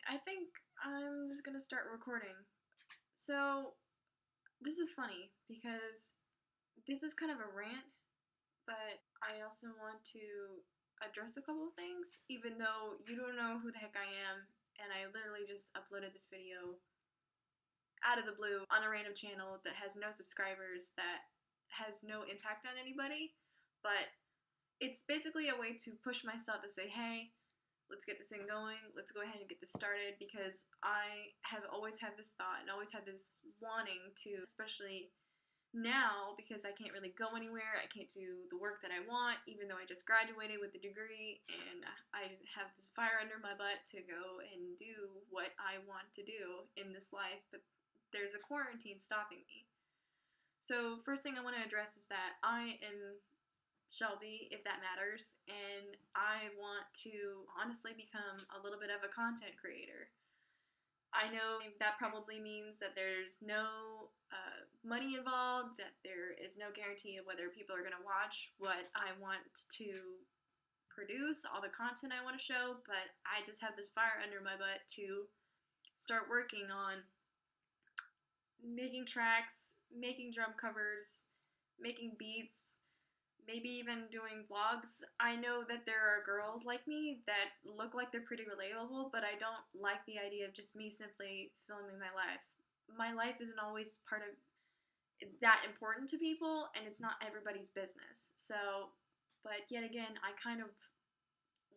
I think I'm just gonna start recording. So, this is funny because this is kind of a rant, but I also want to address a couple of things, even though you don't know who the heck I am, and I literally just uploaded this video out of the blue on a random channel that has no subscribers, that has no impact on anybody, but it's basically a way to push myself to say, hey, let's get this thing going. Let's go ahead and get this started, because I have always had this thought and always had this wanting to, especially now, because I can't really go anywhere. I can't do the work that I want, even though I just graduated with a degree, and I have this fire under my butt to go and do what I want to do in this life, but there's a quarantine stopping me. So first thing I want to address is that I am Shelby, if that matters, and I want to honestly become a little bit of a content creator. I know that probably means that there's no money involved, that there is no guarantee of whether people are going to watch what I want to produce, all the content I want to show, but I just have this fire under my butt to start working on making tracks, making drum covers, making beats, maybe even doing vlogs. I know that there are girls like me that look like they're pretty relatable, but I don't like the idea of just me simply filming my life. My life isn't always part of that important to people, and it's not everybody's business. So, but yet again, I kind of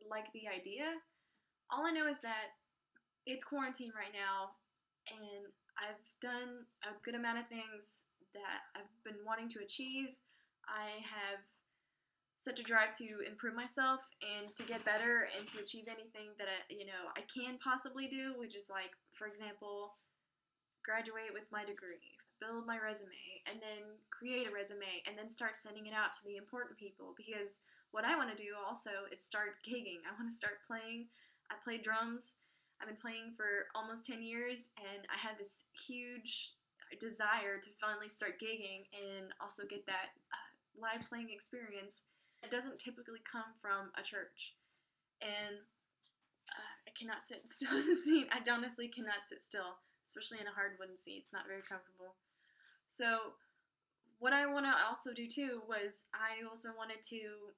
like the idea. All I know is that it's quarantine right now, and I've done a good amount of things that I've been wanting to achieve. I have such a drive to improve myself and to get better and to achieve anything that I can possibly do, which is, like, for example, graduate with my degree, build my resume, and then create a resume, and then start sending it out to the important people. Because what I want to do also is start gigging. I want to start playing. I play drums. I've been playing for almost 10 years, and I had this huge desire to finally start gigging and also get that live playing experience. It doesn't typically come from a church, and I cannot sit still in the seat. I honestly cannot sit still, especially in a hard wooden seat. It's not very comfortable. So what I want to also do too was I also wanted to,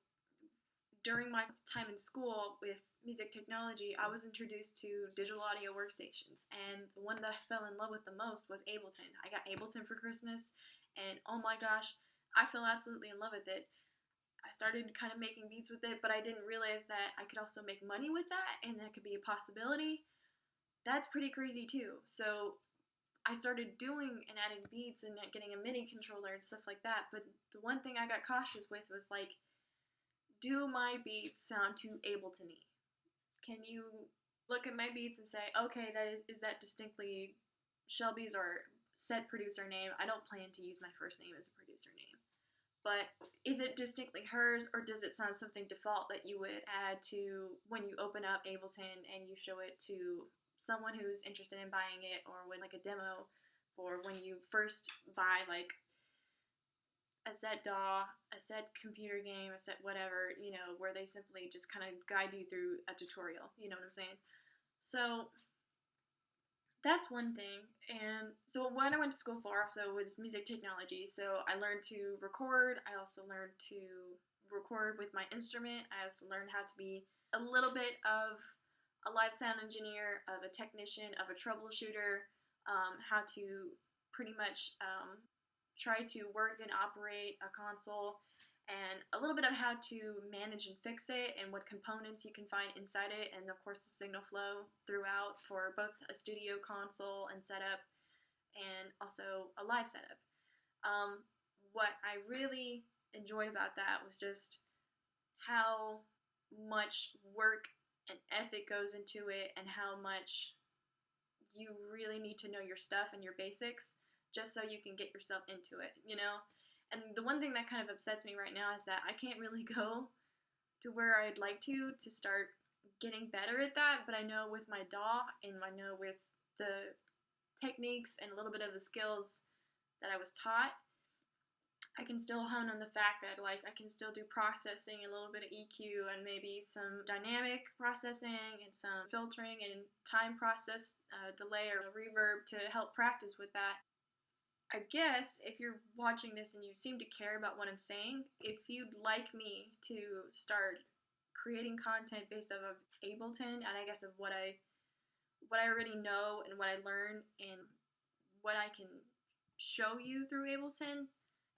during my time in school with music technology, I was introduced to digital audio workstations, and the one that I fell in love with the most was Ableton. I got Ableton for Christmas, and oh my gosh, I fell absolutely in love with it. I started kind of making beats with it, but I didn't realize that I could also make money with that, and that could be a possibility. That's pretty crazy too. So I started doing and adding beats and getting a MIDI controller and stuff like that, but the one thing I got cautious with was, like, do my beats sound too Ableton-y? Can you look at my beats and say, okay, is that distinctly Shelby's or said producer name? I don't plan to use my first name as a producer name. But is it distinctly hers, or does it sound something default that you would add to when you open up Ableton and you show it to someone who's interested in buying it, or when, like, a demo for when you first buy, like, a set DAW, a set computer game, a set whatever, where they simply just kind of guide you through a tutorial, you know what I'm saying? So that's one thing. And so what I went to school for also was music technology. So I learned to record. I also learned to record with my instrument. I also learned how to be a little bit of a live sound engineer, of a technician, of a troubleshooter, how to pretty much try to work and operate a console, and a little bit of how to manage and fix it, and what components you can find inside it, and of course the signal flow throughout for both a studio console and setup, and also a live setup. What I really enjoyed about that was just how much work and ethic goes into it, and how much you really need to know your stuff and your basics just so you can get yourself into it, And the one thing that kind of upsets me right now is that I can't really go to where I'd like to start getting better at that, but I know with my DAW, and I know with the techniques and a little bit of the skills that I was taught, I can still hone on the fact that like I can still do processing, a little bit of EQ, and maybe some dynamic processing and some filtering and time process delay or reverb to help practice with that. I guess if you're watching this and you seem to care about what I'm saying, if you'd like me to start creating content based off of Ableton and I guess of what I already know and what I learned and what I can show you through Ableton.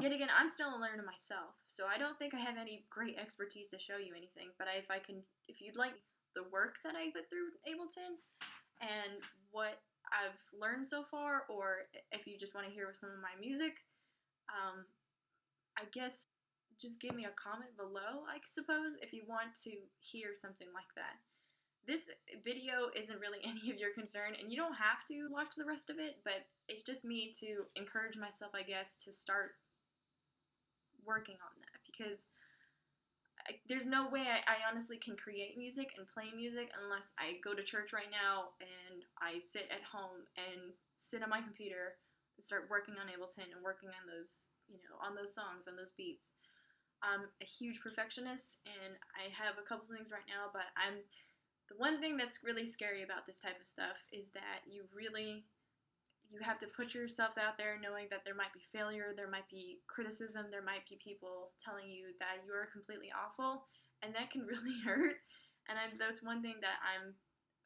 Yet again, I'm still a learner myself, so I don't think I have any great expertise to show you anything. But if you'd like the work that I put through Ableton and what I've learned so far, or if you just want to hear some of my music, I guess just give me a comment below, I suppose, if you want to hear something like that. This video isn't really any of your concern, and you don't have to watch the rest of it, but it's just me to encourage myself, I guess, to start working on that, because there's no way I honestly can create music and play music unless I go to church right now and I sit at home and sit on my computer and start working on Ableton and working on those, on those songs, on those beats. I'm a huge perfectionist, and I have a couple things right now, but the one thing that's really scary about this type of stuff is that you have to put yourself out there knowing that there might be failure, there might be criticism, there might be people telling you that you are completely awful, and that can really hurt. And that's one thing that I'm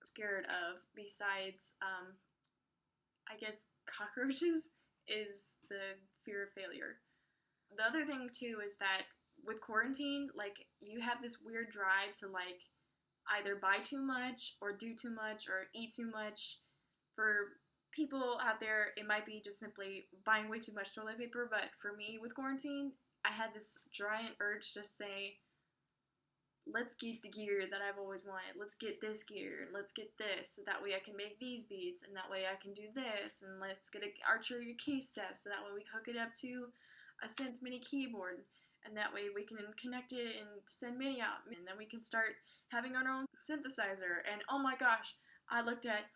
scared of besides, I guess, cockroaches, is the fear of failure. The other thing, too, is that with quarantine, like, you have this weird drive to, like, either buy too much or do too much or eat too much. For people out there, it might be just simply buying way too much toilet paper, but for me with quarantine, I had this giant urge to say, let's get the gear that I've always wanted. Let's get this gear, and let's get this, so that way I can make these beats, and that way I can do this, and let's get an archery key step, so that way we hook it up to a synth mini keyboard, and that way we can connect it and send MIDI out, and then we can start having our own synthesizer. And oh my gosh, I looked at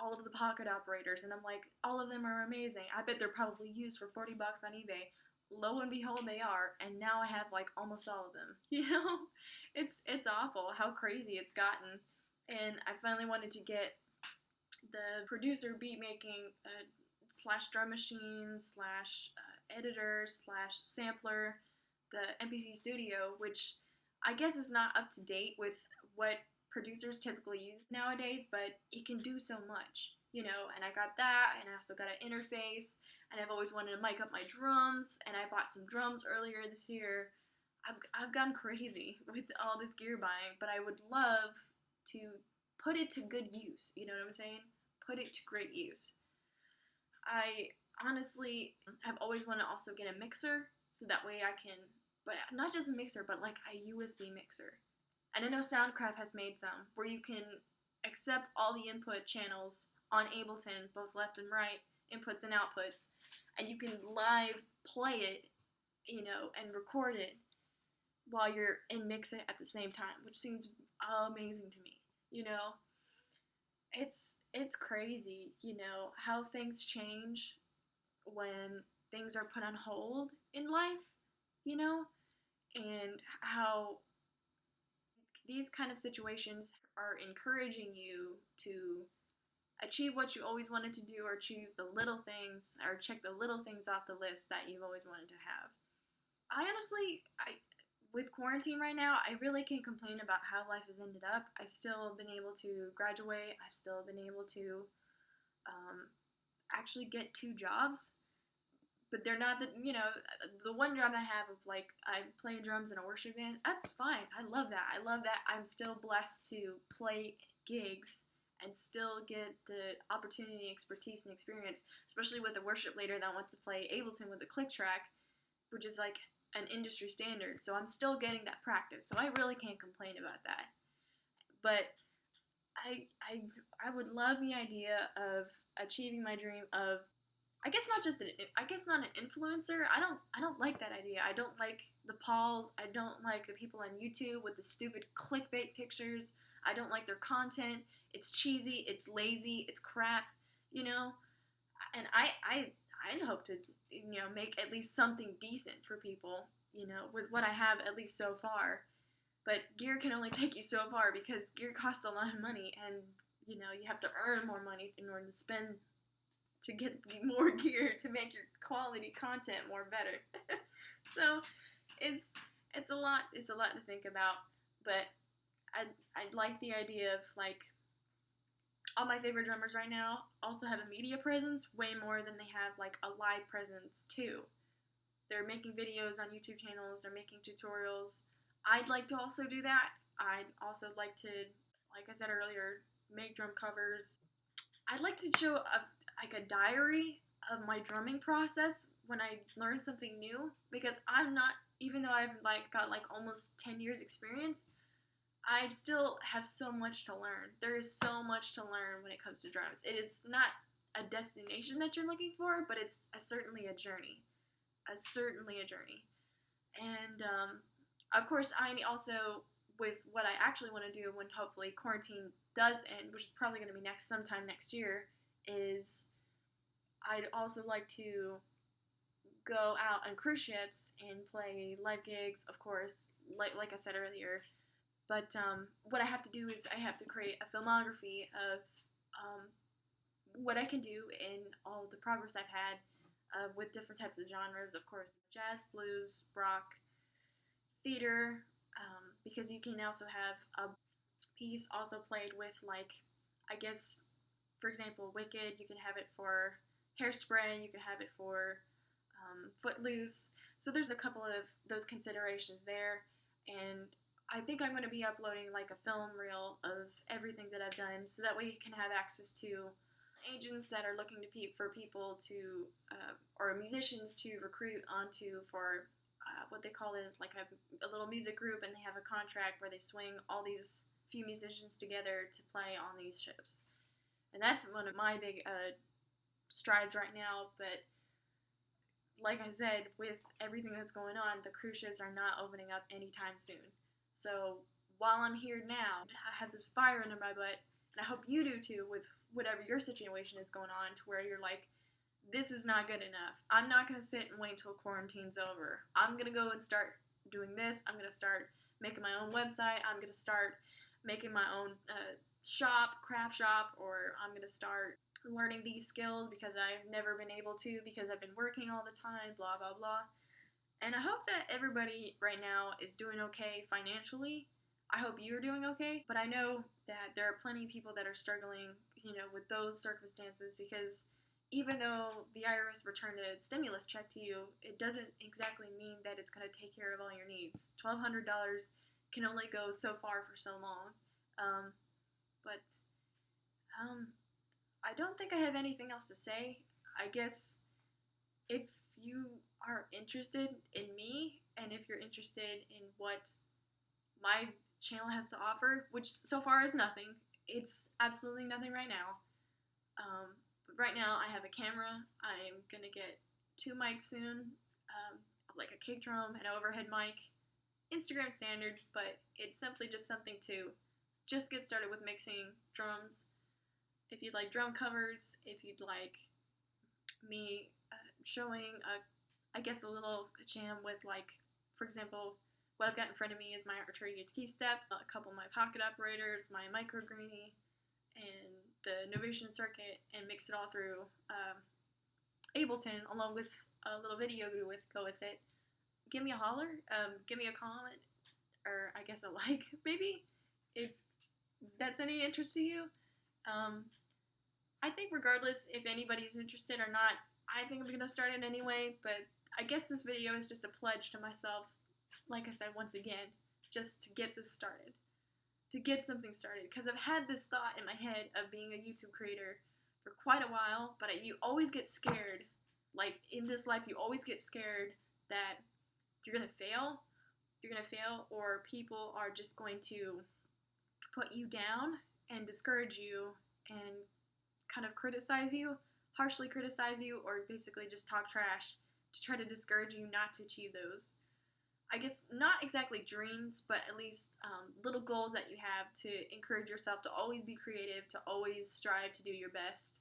all of the pocket operators, and I'm like, all of them are amazing. I bet they're probably used for $40 on eBay. Lo and behold, they are, and now I have like almost all of them. It's awful how crazy it's gotten, and I finally wanted to get the producer beat making slash drum machine slash editor slash sampler, the MPC Studio, which I guess is not up to date with what producers typically use nowadays, but it can do so much, and I got that, and I also got an interface, and I've always wanted to mic up my drums, and I bought some drums earlier this year. I've gone crazy with all this gear buying, but I would love to put it to good use, you know what I'm saying? Put it to great use. I honestly have always wanted to also get a mixer, so that way I can, but not just a mixer, but like a USB mixer. And I know Soundcraft has made some where you can accept all the input channels on Ableton, both left and right, inputs and outputs, and you can live play it, and record it while you're and mix it at the same time, which seems amazing to me. It's crazy, how things change when things are put on hold in life, and how these kind of situations are encouraging you to achieve what you always wanted to do, or achieve the little things, or check the little things off the list that you've always wanted to have. I honestly, with quarantine right now, I really can't complain about how life has ended up. I've still been able to graduate. I've still been able to actually get 2 jobs, but they're not the one job I have of like I'm playing drums in a worship band. That's fine. I love that. I'm still blessed to play gigs and still get the opportunity, expertise, and experience, especially with a worship leader that wants to play Ableton with a click track, which is like an industry standard. So I'm still getting that practice. So I really can't complain about that. But I would love the idea of achieving my dream of, I guess not an influencer. I don't like that idea. I don't like the Pauls. I don't like the people on YouTube with the stupid clickbait pictures. I don't like their content. It's cheesy, it's lazy, it's crap, And I'd hope to make at least something decent for people, with what I have at least so far. But gear can only take you so far because gear costs a lot of money, and you have to earn more money in order to spend to get more gear to make your quality content more better. So it's a lot to think about, but I like the idea of like all my favorite drummers right now also have a media presence way more than they have like a live presence too. They're making videos on YouTube channels, they're making tutorials. I'd like to also do that. I'd also like to, like I said earlier, make drum covers. I'd like to show like a diary of my drumming process when I learn something new, because I'm not, even though I've like got like almost 10 years experience, I still have so much to learn. There is so much to learn when it comes to drums. It is not a destination that you're looking for, but it's certainly a journey. Certainly a journey. And of course, I also, with what I actually want to do when hopefully quarantine does end, which is probably going to be sometime next year, is I'd also like to go out on cruise ships and play live gigs, of course, like I said earlier. But what I have to do is I have to create a filmography of what I can do in all the progress I've had with different types of genres, of course, jazz, blues, rock, theater, because you can also have a piece also played with, like, I guess, for example, Wicked, you can have it for Hairspray, you can have it for Footloose. So there's a couple of those considerations there, and I think I'm going to be uploading like a film reel of everything that I've done, so that way you can have access to agents that are looking for people to, or musicians to recruit onto for what they call is like a little music group, and they have a contract where they swing all these few musicians together to play on these ships. And that's one of my big strides right now, but like I said, with everything that's going on, the cruise ships are not opening up anytime soon. So while I'm here now, I have this fire under my butt, and I hope you do too with whatever your situation is going on, to where you're like, this is not good enough. I'm not going to sit and wait until quarantine's over. I'm going to go and start doing this. I'm going to start making my own website. I'm going to start making my own craft shop, or I'm going to start learning these skills because I've never been able to because I've been working all the time, blah, blah, blah. And I hope that everybody right now is doing okay financially. I hope you're doing okay, but I know that there are plenty of people that are struggling, with those circumstances, because even though the IRS returned a stimulus check to you, it doesn't exactly mean that it's going to take care of all your needs. $1,200 can only go so far for so long. But I don't think I have anything else to say. I guess if you are interested in me, and if you're interested in what my channel has to offer, which so far is nothing, it's absolutely nothing right now. But right now I have a camera. I'm gonna get 2 mics soon, like a kick drum, an overhead mic, Instagram standard, but it's simply just something to just get started with mixing drums. If you'd like drum covers, if you'd like me showing a little jam with, like, for example, what I've got in front of me is my arpeggio key step, a couple of my pocket operators, my micro greenie, and the Novation circuit, and mix it all through Ableton, along with a little video to go with it. Give me a holler, give me a comment, or I guess a like, maybe, if that's any interest to you. I think regardless if anybody's interested or not, I think I'm going to start it anyway, but I guess this video is just a pledge to myself, like I said once again, just to get this started. To get something started, because I've had this thought in my head of being a YouTube creator for quite a while, but you always get scared. Like, in this life, you always get scared that you're going to fail. You're going to fail, or people are just going to put you down and discourage you and kind of criticize you, harshly criticize you, or basically just talk trash to try to discourage you not to achieve those. I guess not exactly dreams, but at least little goals that you have to encourage yourself to always be creative, to always strive to do your best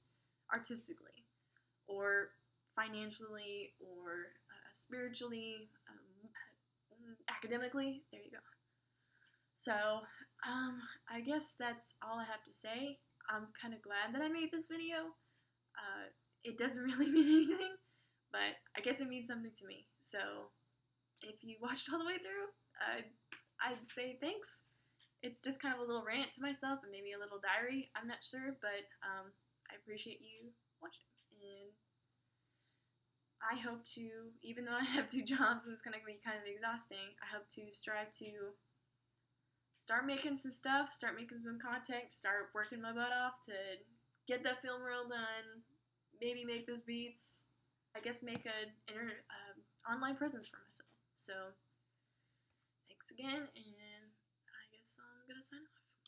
artistically. Or financially or spiritually, academically. There you go. So, I guess that's all I have to say. I'm kind of glad that I made this video. It doesn't really mean anything, but I guess it means something to me. So, if you watched all the way through, I'd say thanks. It's just kind of a little rant to myself and maybe a little diary. I'm not sure, but I appreciate you watching. And I hope to, even though I have 2 jobs and it's going to be kind of exhausting, I hope to strive to start making some stuff, start making some content, start working my butt off to get that film reel done, maybe make those beats, I guess make an online presence for myself. So, thanks again, and I guess I'm going to sign off.